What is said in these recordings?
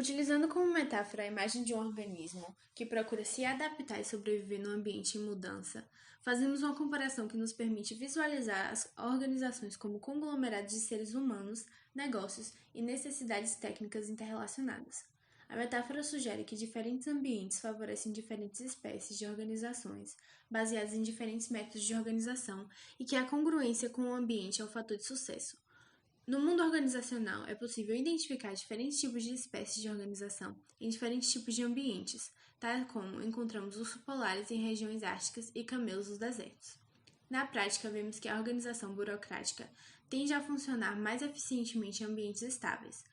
Utilizando como metáfora a imagem de um organismo que procura se adaptar e sobreviver num ambiente em mudança, fazemos uma comparação que nos permite visualizar as organizações como conglomerados de seres humanos, negócios e necessidades técnicas interrelacionadas. A metáfora sugere que diferentes ambientes favorecem diferentes espécies de organizações, baseadas em diferentes métodos de organização, e que a congruência com o ambiente é o fator de sucesso. No mundo organizacional, é possível identificar diferentes tipos de espécies de organização em diferentes tipos de ambientes, tal como encontramos ursos polares em regiões árticas e camelos nos desertos. Na prática, vemos que a organização burocrática tende a funcionar mais eficientemente em ambientes estáveis.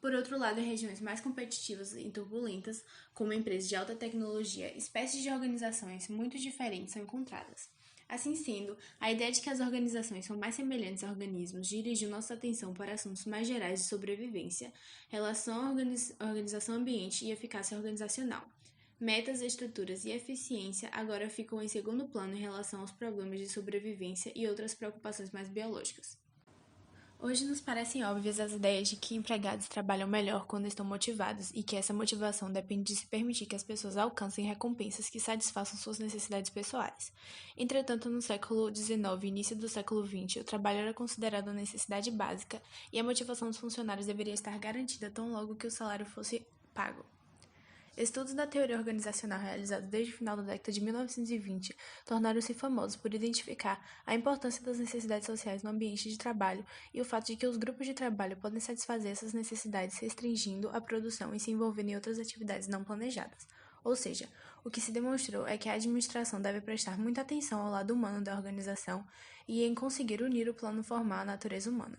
Por outro lado, em regiões mais competitivas e turbulentas, como empresas de alta tecnologia, espécies de organizações muito diferentes são encontradas. Assim sendo, a ideia de que as organizações são mais semelhantes a organismos dirigiu nossa atenção para assuntos mais gerais de sobrevivência, relação à organização-ambiente e eficácia organizacional. Metas, estruturas e eficiência agora ficam em segundo plano em relação aos problemas de sobrevivência e outras preocupações mais biológicas. Hoje nos parecem óbvias as ideias de que empregados trabalham melhor quando estão motivados e que essa motivação depende de se permitir que as pessoas alcancem recompensas que satisfaçam suas necessidades pessoais. Entretanto, no século XIX e início do século XX, o trabalho era considerado uma necessidade básica e a motivação dos funcionários deveria estar garantida tão logo que o salário fosse pago. Estudos da teoria organizacional realizados desde o final da década de 1920 tornaram-se famosos por identificar a importância das necessidades sociais no ambiente de trabalho e o fato de que os grupos de trabalho podem satisfazer essas necessidades restringindo a produção e se envolvendo em outras atividades não planejadas. Ou seja, o que se demonstrou é que a administração deve prestar muita atenção ao lado humano da organização e em conseguir unir o plano formal à natureza humana.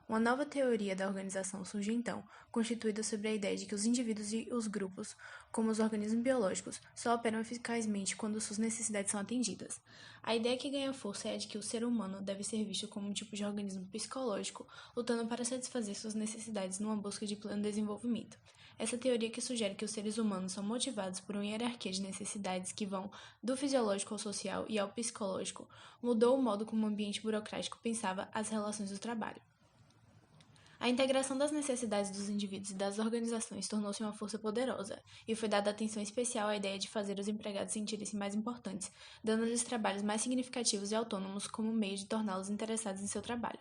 Uma nova teoria da organização surge então, constituída sobre a ideia de que os indivíduos e os grupos, como os organismos biológicos, só operam eficazmente quando suas necessidades são atendidas. A ideia que ganha força é a de que o ser humano deve ser visto como um tipo de organismo psicológico, lutando para satisfazer suas necessidades numa busca de pleno desenvolvimento. Essa teoria que sugere que os seres humanos são motivados por uma hierarquia de necessidades que vão do fisiológico ao social e ao psicológico, mudou o modo como o ambiente burocrático pensava as relações do trabalho. A integração das necessidades dos indivíduos e das organizações tornou-se uma força poderosa, e foi dada atenção especial à ideia de fazer os empregados sentirem-se mais importantes, dando-lhes trabalhos mais significativos e autônomos como meio de torná-los interessados em seu trabalho.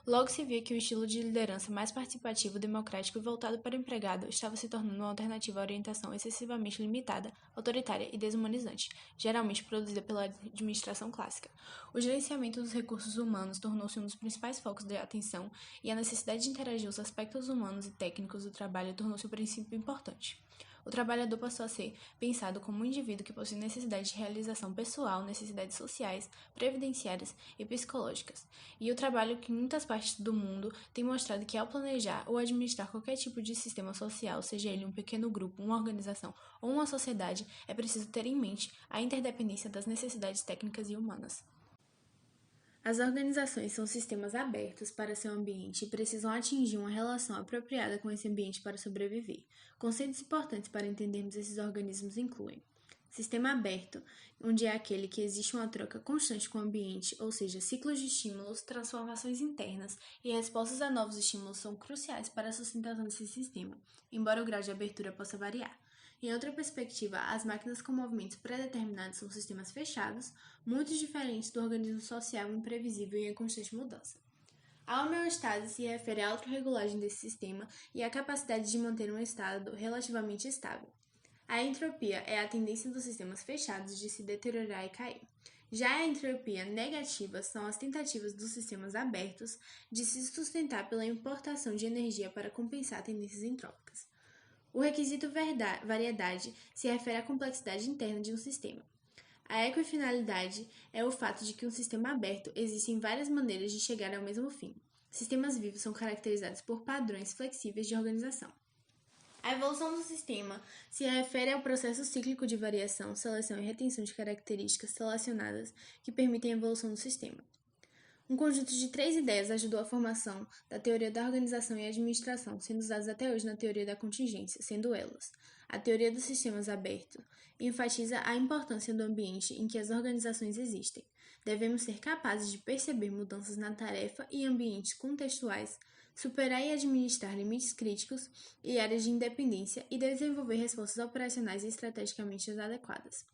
Logo se via que o estilo de liderança mais participativo, democrático e voltado para o empregado estava se tornando uma alternativa à orientação excessivamente limitada, autoritária e desumanizante, geralmente produzida pela administração clássica. O gerenciamento dos recursos humanos tornou-se um dos principais focos de atenção e a necessidade de interagir os aspectos humanos e técnicos do trabalho tornou-se um princípio importante. O trabalhador passou a ser pensado como um indivíduo que possui necessidade de realização pessoal, necessidades sociais, previdenciárias e psicológicas. E o trabalho que em muitas partes do mundo tem mostrado que ao planejar ou administrar qualquer tipo de sistema social, seja ele um pequeno grupo, uma organização ou uma sociedade, é preciso ter em mente a interdependência das necessidades técnicas e humanas. As organizações são sistemas abertos para seu ambiente e precisam atingir uma relação apropriada com esse ambiente para sobreviver. Conceitos importantes para entendermos esses organismos incluem: sistema aberto, onde é aquele que existe uma troca constante com o ambiente, ou seja, ciclos de estímulos, transformações internas e respostas a novos estímulos são cruciais para a sustentação desse sistema, embora o grau de abertura possa variar. Em outra perspectiva, as máquinas com movimentos pré-determinados são sistemas fechados, muito diferentes do organismo social imprevisível e em constante mudança. A homeostase se refere à autorregulagem desse sistema e à capacidade de manter um estado relativamente estável. A entropia é a tendência dos sistemas fechados de se deteriorar e cair. Já a entropia negativa são as tentativas dos sistemas abertos de se sustentar pela importação de energia para compensar tendências entrópicas. O requisito variedade se refere à complexidade interna de um sistema. A equifinalidade é o fato de que um sistema aberto existem várias maneiras de chegar ao mesmo fim. Sistemas vivos são caracterizados por padrões flexíveis de organização. A evolução do sistema se refere ao processo cíclico de variação, seleção e retenção de características selecionadas que permitem a evolução do sistema. Um conjunto de 3 ideias ajudou a formação da teoria da organização e administração, sendo usadas até hoje na teoria da contingência, sendo elas: a teoria dos sistemas abertos enfatiza a importância do ambiente em que as organizações existem. Devemos ser capazes de perceber mudanças na tarefa e ambientes contextuais, superar e administrar limites críticos e áreas de independência e desenvolver respostas operacionais e estrategicamente adequadas.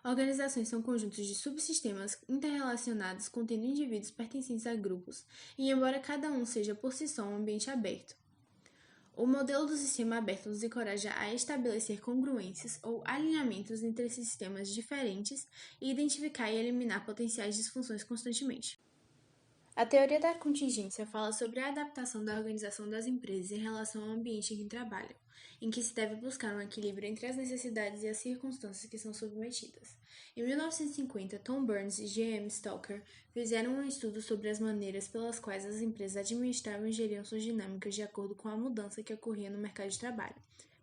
Organizações são conjuntos de subsistemas interrelacionados contendo indivíduos pertencentes a grupos, e embora cada um seja por si só um ambiente aberto, o modelo do sistema aberto nos encoraja a estabelecer congruências ou alinhamentos entre esses sistemas diferentes e identificar e eliminar potenciais disfunções constantemente. A teoria da contingência fala sobre a adaptação da organização das empresas em relação ao ambiente em que trabalham, em que se deve buscar um equilíbrio entre as necessidades e as circunstâncias que são submetidas. Em 1950, Tom Burns e G.M. Stoker fizeram um estudo sobre as maneiras pelas quais as empresas administravam e geriam suas dinâmicas de acordo com a mudança que ocorria no mercado de trabalho.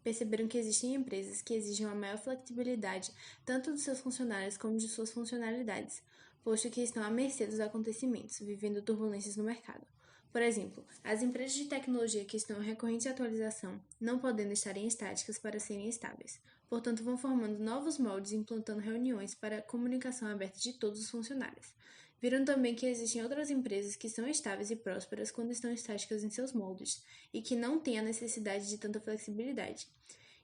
Perceberam que existem empresas que exigem uma maior flexibilidade tanto dos seus funcionários como de suas funcionalidades, posto que estão à mercê dos acontecimentos, vivendo turbulências no mercado. Por exemplo, as empresas de tecnologia que estão em recorrente atualização, não podendo estarem estáticas para serem estáveis. Portanto, vão formando novos moldes e implantando reuniões para a comunicação aberta de todos os funcionários. Viram também que existem outras empresas que são estáveis e prósperas quando estão estáticas em seus moldes, e que não têm a necessidade de tanta flexibilidade.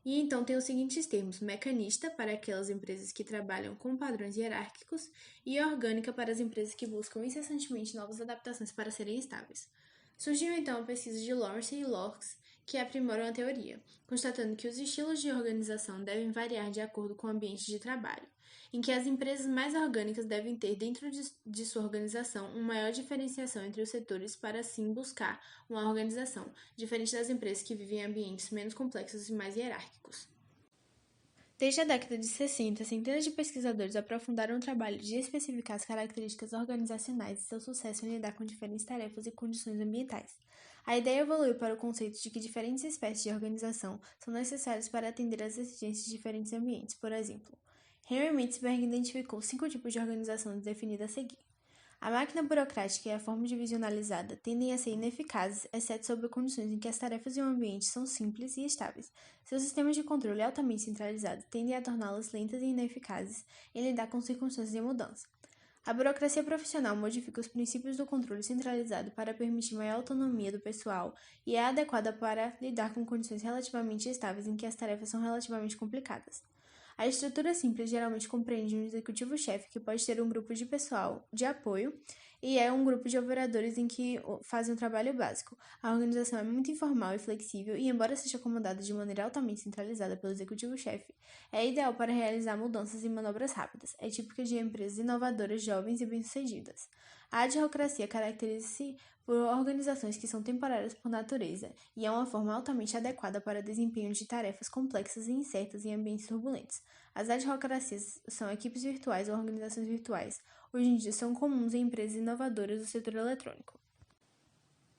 E então tem os seguintes termos: mecanista para aquelas empresas que trabalham com padrões hierárquicos e orgânica para as empresas que buscam incessantemente novas adaptações para serem estáveis. Surgiu então a pesquisa de Lawrence e Locke, que aprimoram a teoria, constatando que os estilos de organização devem variar de acordo com o ambiente de trabalho, em que as empresas mais orgânicas devem ter dentro de sua organização uma maior diferenciação entre os setores para assim buscar uma organização, diferente das empresas que vivem em ambientes menos complexos e mais hierárquicos. Desde a década de 60, centenas de pesquisadores aprofundaram o trabalho de especificar as características organizacionais e seu sucesso em lidar com diferentes tarefas e condições ambientais. A ideia evoluiu para o conceito de que diferentes espécies de organização são necessárias para atender às exigências de diferentes ambientes. Por exemplo, Henry Mintzberg identificou 5 tipos de organização definidas a seguir. A máquina burocrática e a forma divisionalizada tendem a ser ineficazes, exceto sob condições em que as tarefas e o ambiente são simples e estáveis. Seus sistemas de controle altamente centralizados tendem a torná-las lentas e ineficazes em lidar com circunstâncias de mudança. A burocracia profissional modifica os princípios do controle centralizado para permitir maior autonomia do pessoal e é adequada para lidar com condições relativamente estáveis em que as tarefas são relativamente complicadas. A estrutura simples geralmente compreende um executivo-chefe que pode ter um grupo de pessoal de apoio e é um grupo de operadores em que fazem um trabalho básico. A organização é muito informal e flexível e, embora seja comandada de maneira altamente centralizada pelo executivo-chefe, é ideal para realizar mudanças e manobras rápidas. É típica de empresas inovadoras, jovens e bem-sucedidas. A adhocracia caracteriza-se por organizações que são temporárias por natureza e é uma forma altamente adequada para desempenho de tarefas complexas e incertas em ambientes turbulentos. As adhocracias são equipes virtuais ou organizações virtuais. Hoje em dia são comuns em empresas inovadoras do setor eletrônico.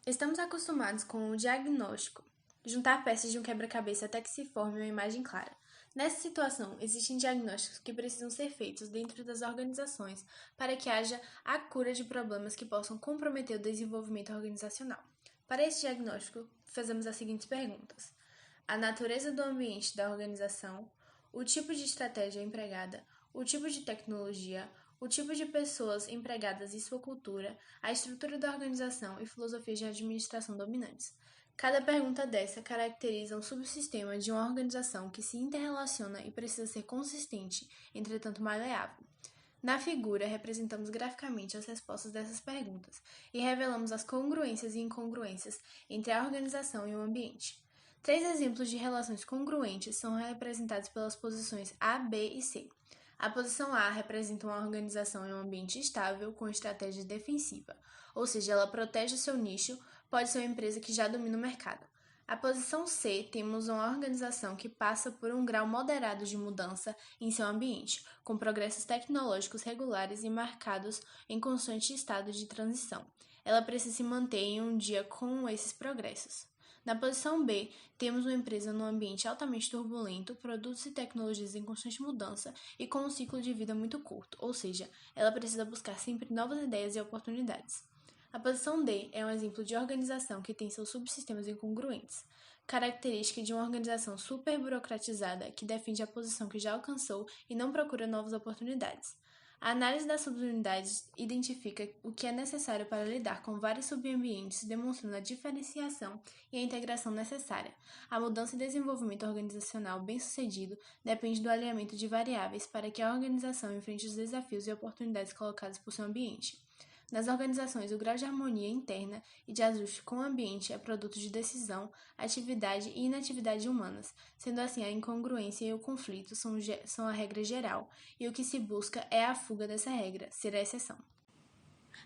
Estamos acostumados com o diagnóstico, juntar peças de um quebra-cabeça até que se forme uma imagem clara. Nessa situação, existem diagnósticos que precisam ser feitos dentro das organizações para que haja a cura de problemas que possam comprometer o desenvolvimento organizacional. Para esse diagnóstico, fazemos as seguintes perguntas: a natureza do ambiente da organização, o tipo de estratégia empregada, o tipo de tecnologia, o tipo de pessoas empregadas e sua cultura, a estrutura da organização e filosofias de administração dominantes. Cada pergunta dessa caracteriza um subsistema de uma organização que se interrelaciona e precisa ser consistente, entretanto maleável. Na figura, representamos graficamente as respostas dessas perguntas e revelamos as congruências e incongruências entre a organização e o ambiente. 3 exemplos de relações congruentes são representados pelas posições A, B e C. A posição A representa uma organização em um ambiente estável com estratégia defensiva, ou seja, ela protege o seu nicho, pode ser uma empresa que já domina o mercado. A posição C, temos uma organização que passa por um grau moderado de mudança em seu ambiente, com progressos tecnológicos regulares e marcados em constante estado de transição. Ela precisa se manter em um dia com esses progressos. Na posição B, temos uma empresa num ambiente altamente turbulento, produtos e tecnologias em constante mudança e com um ciclo de vida muito curto, ou seja, ela precisa buscar sempre novas ideias e oportunidades. A posição D é um exemplo de organização que tem seus subsistemas incongruentes, característica de uma organização super burocratizada que defende a posição que já alcançou e não procura novas oportunidades. A análise das subunidades identifica o que é necessário para lidar com vários subambientes, demonstrando a diferenciação e a integração necessária. A mudança e desenvolvimento organizacional bem-sucedido depende do alinhamento de variáveis para que a organização enfrente os desafios e oportunidades colocados por seu ambiente. Nas organizações, o grau de harmonia interna e de ajuste com o ambiente é produto de decisão, atividade e inatividade humanas. Sendo assim, a incongruência e o conflito são a regra geral, e o que se busca é a fuga dessa regra, ser a exceção.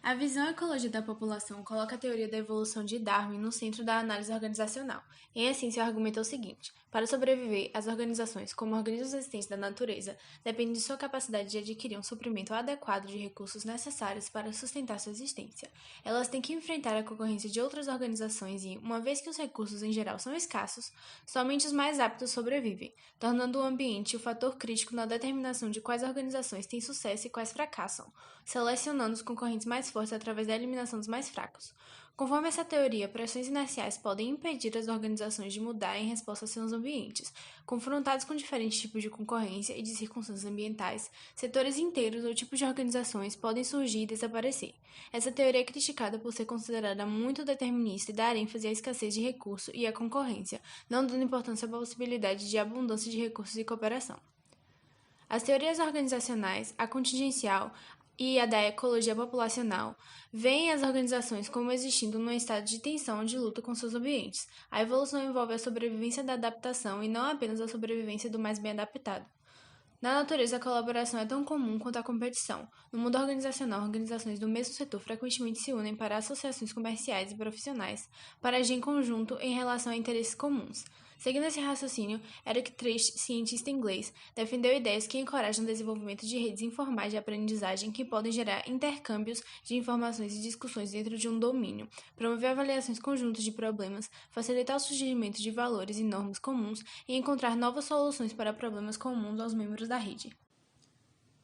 A visão ecologia da população coloca a teoria da evolução de Darwin no centro da análise organizacional. Em essência, o argumento é o seguinte: para sobreviver, as organizações, como organismos existentes da natureza, dependem de sua capacidade de adquirir um suprimento adequado de recursos necessários para sustentar sua existência. Elas têm que enfrentar a concorrência de outras organizações e, uma vez que os recursos em geral são escassos, somente os mais aptos sobrevivem, tornando o ambiente o fator crítico na determinação de quais organizações têm sucesso e quais fracassam, selecionando os concorrentes mais fortes através da eliminação dos mais fracos. Conforme essa teoria, pressões inerciais podem impedir as organizações de mudar em resposta a seus ambientes. Confrontados com diferentes tipos de concorrência e de circunstâncias ambientais, setores inteiros ou tipos de organizações podem surgir e desaparecer. Essa teoria é criticada por ser considerada muito determinista e dar ênfase à escassez de recurso e à concorrência, não dando importância à possibilidade de abundância de recursos e cooperação. As teorias organizacionais, a contingencial e a da ecologia populacional veem as organizações como existindo num estado de tensão ou de luta com seus ambientes. A evolução envolve a sobrevivência da adaptação e não apenas a sobrevivência do mais bem adaptado. Na natureza, a colaboração é tão comum quanto a competição. No mundo organizacional, organizações do mesmo setor frequentemente se unem para associações comerciais e profissionais para agir em conjunto em relação a interesses comuns. Seguindo esse raciocínio, Eric Trist, cientista inglês, defendeu ideias que encorajam o desenvolvimento de redes informais de aprendizagem que podem gerar intercâmbios de informações e discussões dentro de um domínio, promover avaliações conjuntas de problemas, facilitar o surgimento de valores e normas comuns e encontrar novas soluções para problemas comuns aos membros da rede.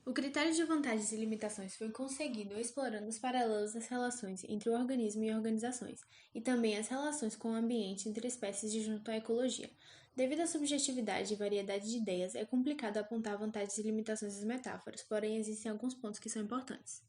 O critério de vantagens e limitações foi conseguido explorando os paralelos das relações entre o organismo e organizações, e também as relações com o ambiente entre espécies de junto à ecologia. Devido à subjetividade e variedade de ideias, é complicado apontar vantagens e limitações das metáforas, porém existem alguns pontos que são importantes.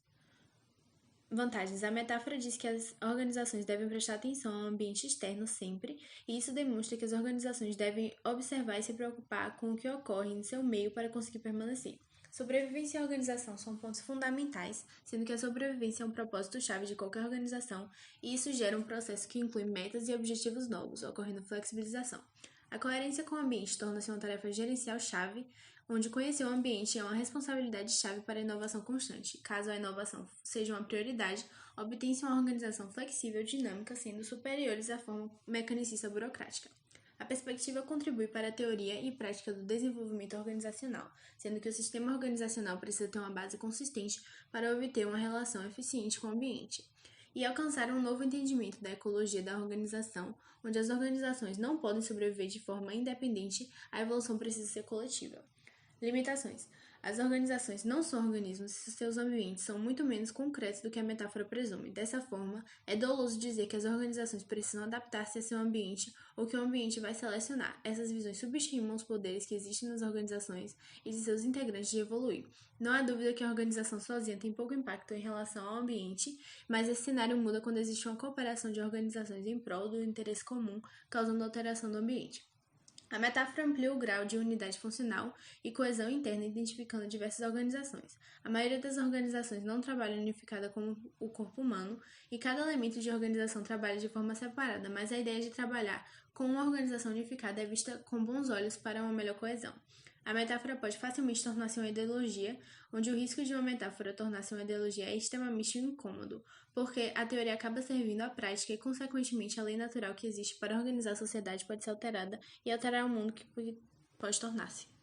Vantagens. A metáfora diz que as organizações devem prestar atenção ao ambiente externo sempre, e isso demonstra que as organizações devem observar e se preocupar com o que ocorre em seu meio para conseguir permanecer. Sobrevivência e organização são pontos fundamentais, sendo que a sobrevivência é um propósito-chave de qualquer organização, e isso gera um processo que inclui metas e objetivos novos, ocorrendo flexibilização. A coerência com o ambiente torna-se uma tarefa gerencial-chave, onde conhecer o ambiente é uma responsabilidade-chave para a inovação constante. Caso a inovação seja uma prioridade, obtém-se uma organização flexível e dinâmica, sendo superiores à forma mecanicista burocrática. A perspectiva contribui para a teoria e prática do desenvolvimento organizacional, sendo que o sistema organizacional precisa ter uma base consistente para obter uma relação eficiente com o ambiente e alcançar um novo entendimento da ecologia da organização, onde as organizações não podem sobreviver de forma independente, a evolução precisa ser coletiva. Limitações. As organizações não são organismos se seus ambientes são muito menos concretos do que a metáfora presume. Dessa forma, é doloso dizer que as organizações precisam adaptar-se a seu ambiente ou que o ambiente vai selecionar. Essas visões subestimam os poderes que existem nas organizações e de seus integrantes de evoluir. Não há dúvida que a organização sozinha tem pouco impacto em relação ao ambiente, mas esse cenário muda quando existe uma cooperação de organizações em prol do interesse comum, causando alteração do ambiente. A metáfora amplia o grau de unidade funcional e coesão interna, identificando diversas organizações. A maioria das organizações não trabalha unificada como o corpo humano, e cada elemento de organização trabalha de forma separada, mas a ideia de trabalhar com uma organização unificada é vista com bons olhos para uma melhor coesão. A metáfora pode facilmente tornar-se uma ideologia, onde o risco de uma metáfora tornar-se uma ideologia é extremamente incômodo, porque a teoria acaba servindo à prática e, consequentemente, a lei natural que existe para organizar a sociedade pode ser alterada e alterar o mundo que pode tornar-se.